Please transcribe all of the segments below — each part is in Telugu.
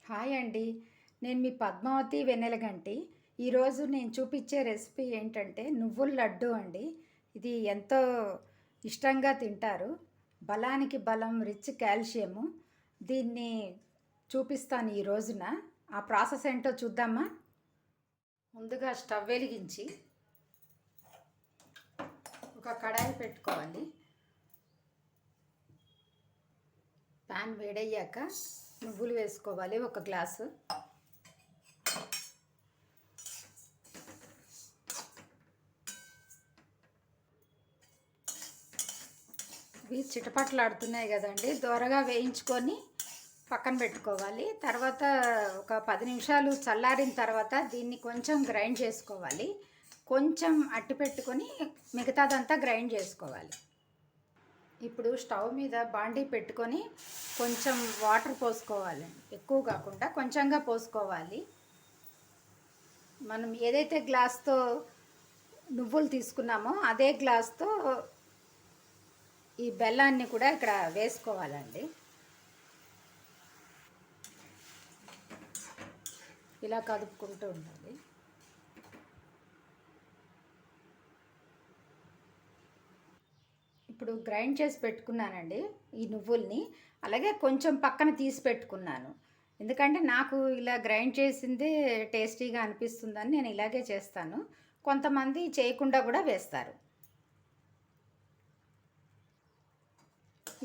హాయ్ అండి. నేను మీ పద్మావతి వెన్నెలగంటి. ఈరోజు నేను చూపించే రెసిపీ ఏంటంటే నువ్వుల లడ్డు అండి. ఇది ఎంతో ఇష్టంగా తింటారు. బలానికి బలం, రిచ్ కాల్షియము. దీన్ని చూపిస్తాను ఈ రోజున. ఆ ప్రాసెస్ ఏంటో చూద్దామా? ముందుగా స్టవ్ వెలిగించి ఒక కడాయి పెట్టుకోవాలి. ప్యాన్ వేడయ్యాక నువ్వులు వేసుకోవాలి, ఒక గ్లాసు. ఇవి చిటపట్లాడుతున్నాయి కదండి, దోరగా వేయించుకొని పక్కన పెట్టుకోవాలి. తర్వాత ఒక 10 నిమిషాలు చల్లారిన తర్వాత దీన్ని కొంచెం గ్రైండ్ చేసుకోవాలి. కొంచెం అట్టి పెట్టుకొని మిగతాదంతా గ్రైండ్ చేసుకోవాలి. ఇప్పుడు స్టవ్ మీద బాండీ పెట్టుకొని కొంచెం వాటర్ పోసుకోవాలి. ఎక్కువ కాకుండా కొంచెంగా పోసుకోవాలి. మనం ఏదైతే గ్లాస్తో నువ్వులు తీసుకున్నామో అదే గ్లాస్తో ఈ బెల్లాన్ని కూడా ఇక్కడ వేసుకోవాలండి. ఇలా కదుపుకుంటూ ఉండాలి. ఇప్పుడు గ్రైండ్ చేసి పెట్టుకున్నానండి ఈ నువ్వుల్ని. అలాగే కొంచెం పక్కన తీసి పెట్టుకున్నాను. ఎందుకంటే నాకు ఇలా గ్రైండ్ చేసిందే టేస్టీగా అనిపిస్తుందని నేను ఇలాగే చేస్తాను. కొంతమంది చేయకుండా కూడా వేస్తారు.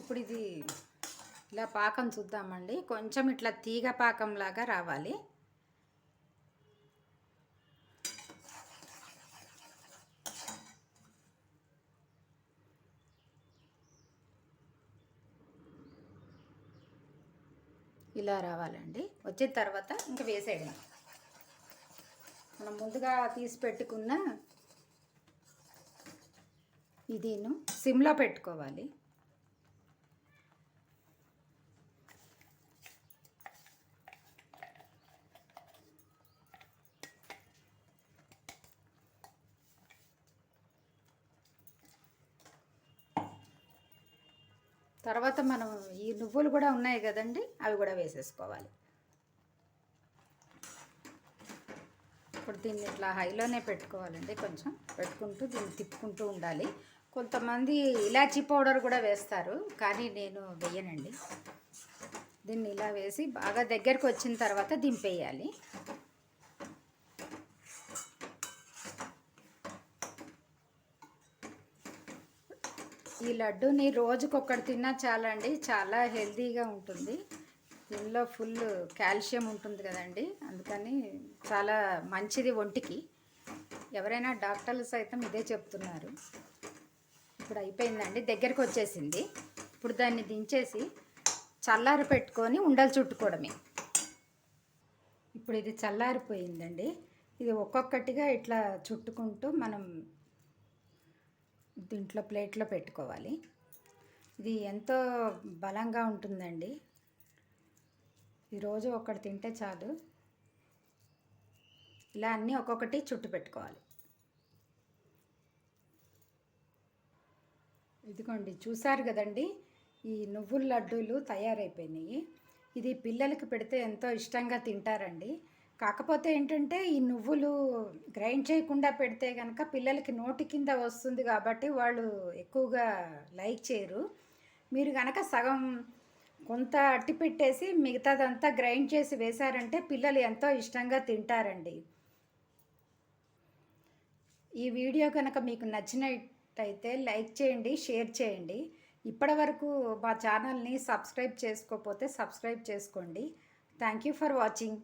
ఇప్పుడు ఇది ఇలా పాకం చూద్దామండి. కొంచెం ఇట్లా తీగ పాకంలాగా రావాలి. ఇలా రావాలండి. వచ్చిన తర్వాత ఇంకా వేసేయడం. మనం ముందుగా తీసి పెట్టుకున్న ఇదిను సిమ్లో పెట్టుకోవాలి. తర్వాత మనం ఈ నువ్వులు కూడా ఉన్నాయి కదండి, అవి కూడా వేసేసుకోవాలి. ఇప్పుడు దీన్ని ఇట్లా హైలోనే పెట్టుకోవాలండి. కొంచెం పెట్టుకుంటూ దీన్ని తిప్పుకుంటూ ఉండాలి. కొంతమంది ఇలాచీ పౌడర్ కూడా వేస్తారు, కానీ నేను వేయనండి. దీన్ని ఇలా వేసి బాగా దగ్గరికి వచ్చిన తర్వాత దింపేయాలి. ఈ లడ్డూని రోజుకొకటి తిన్నా చాలండి, చాలా హెల్తీగా ఉంటుంది. దీనిలో ఫుల్ కాల్షియం ఉంటుంది కదండి, అందుకని చాలా మంచిది ఒంటికి. ఎవరైనా డాక్టర్లు సైతం ఇదే చెప్తున్నారు. ఇప్పుడు అయిపోయిందండి, దగ్గరికి వచ్చేసింది. ఇప్పుడు దాన్ని దించేసి చల్లారి పెట్టుకొని ఉండలు చుట్టుకోవడమే. ఇప్పుడు ఇది చల్లారిపోయిందండి. ఇది ఒక్కొక్కటిగా ఇట్లా చుట్టుకుంటూ మనం దీంట్లో ప్లేట్లో పెట్టుకోవాలి. ఇది ఎంతో బలంగా ఉంటుందండి. ఈరోజు ఒకటి తింటే చాలు. ఇలా అన్నీ ఒక్కొక్కటి చుట్టు పెట్టుకోవాలి. ఇదిగోండి, చూసారు కదండి, ఈ నువ్వుల లడ్డూలు తయారైపోయినాయి. ఇది పిల్లలకి పెడితే ఎంతో ఇష్టంగా తింటారండి. కాకపోతే ఏంటంటే ఈ నువ్వులు గ్రైండ్ చేయకుండా పెడితే కనుక పిల్లలకి నోటి కింద వస్తుంది కాబట్టి వాళ్ళు ఎక్కువగా లైక్ చేయరు. మీరు కనుక సగం కొంత అట్టి పెట్టేసి మిగతాదంతా గ్రైండ్ చేసి వేశారంటే పిల్లలు ఎంతో ఇష్టంగా తింటారండి. ఈ వీడియో కనుక మీకు నచ్చినట్టయితే లైక్ చేయండి, షేర్ చేయండి. ఇప్పటివరకు మా ఛానల్ని సబ్స్క్రైబ్ చేసుకోకపోతే సబ్స్క్రైబ్ చేసుకోండి. Thank you for watching.